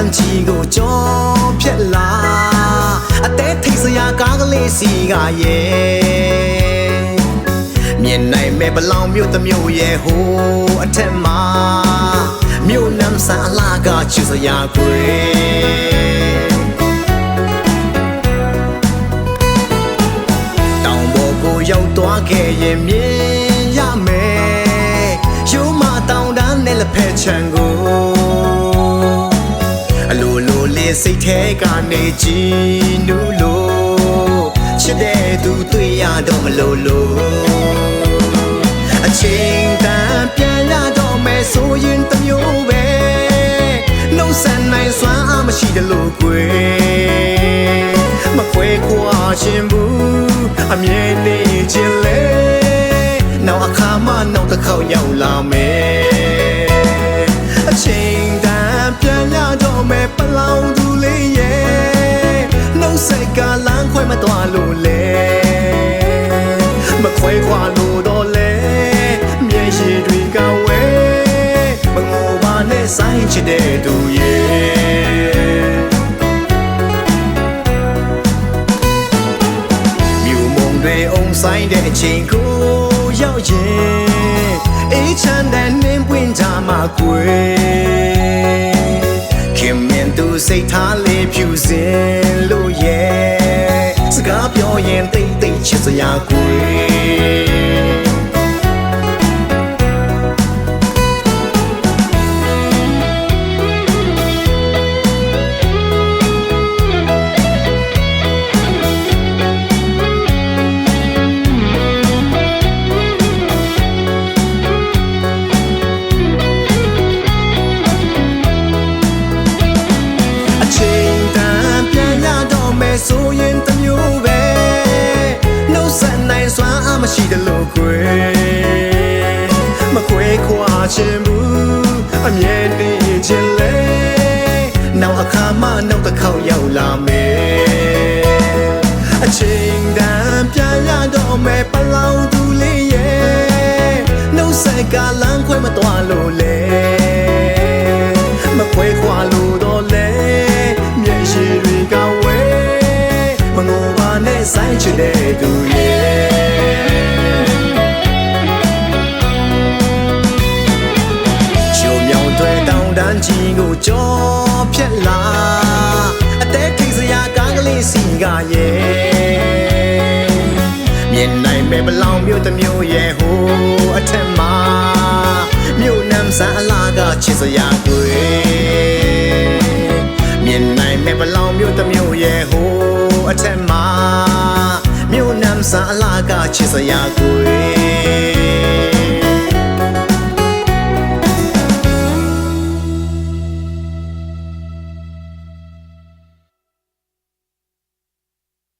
မ်းကြီးကိုကြောဖြက်လာအသေးထိတ်စရာကားကလေးစီကရဲ့မြင်နိုင်မဲ့ဘလောင်မြို့တစ်မြို့ရဲ့ဟိုအထက်မှာမြို့နမ်းဆန်အလားကချစ်စရာကွယ်တောင်ပေါ်ကိုရောက်သွားခဲ့ရင်မြင်ရမယ်ရိုးမတောင်တန်းနဲ့လက်ဖက်ချံကိုအလိုလိုလေးစိတ်ထဲကနေကြည်နူးလို့ချစ်တဲ့သူတွေ့ရတော့မလို့အချိန်တန်ပြန်ရတော့မယ်ဆိုရင်တမျိုးပဲနှုတ်ဆက်နိုင်စွမ်းအားမရှိတယ်လို့ကွယ်မခွဲခွာခြင်းဘူးအမြဲနေခြင်းလေနောက်အခါမှနောက်တစ်ခေါက်ရောက်လာမယ်အချိန်တန်ပြန်ရတော့မယ်ပလောင်သူလေးရဲ့နှုတ်ဆက်ကလမ်းခွဲမသွားလို့လေမခွဲခွာလို့တော့လေမျက်ရည်တွေကဝဲမငိုပါနဲ့ဆိုင်ချတဲ့သူရဲ့မြို့မုံတွေအုံဆိုင်တဲ့အချိန်ကိုရောက်ရင်အေးချမ်းတဲ့နှင်းပွင့်ကြမှာကွယ်ခင်မင်းသူစိတ်ထားလေးဖြူစင်လို့ရဲ့စကားပြောရင်တိတ်တိတ်ချစ်စရာကွယ်ဆိုရင်တမျိုးပဲနှုတ်ဆက်နိုင်စွမ်းအားမရှိတယ်လို့ကွယ်မခွဲခွာခြင်းဘူးအမြဲတည်းခြင်းလေနောက်အခါမှနောက်တစ်ခေါက်ရောက်လာမယ်အချိန်တန်ပြန်ရတော့မယ်ပလောင်သူလေးရဲ့နှုတ်ဆက်ကလမ်းခွဲမသွားလို့လေမခွဲခွာလို့တော့လေမျက်ရည်တွေကဝဲမငိုပါနဲ့ဆိုင်ချတဲ့သူရဲ့ချိုမြောင်တွေတောင်တန်းကြီးကိုကြောဖြက်လာအသေးထိတ်စရာကားကလေးစီကရဲ့မြင်နိုင်မဲ့ဘလောင်မြို့တစ်မြို့ရဲ့ဟိုအထက်မှာမြို့နမ်းဆန်အလားကချစ်စရာကွယ်မြင်နိုင်မဲ့ဘလောင်မြို့တစ်မြို့ရဲ့ဟိုအထက်မှာမြို့နမ်းဆန်အလားကချစ်စရာကွယ်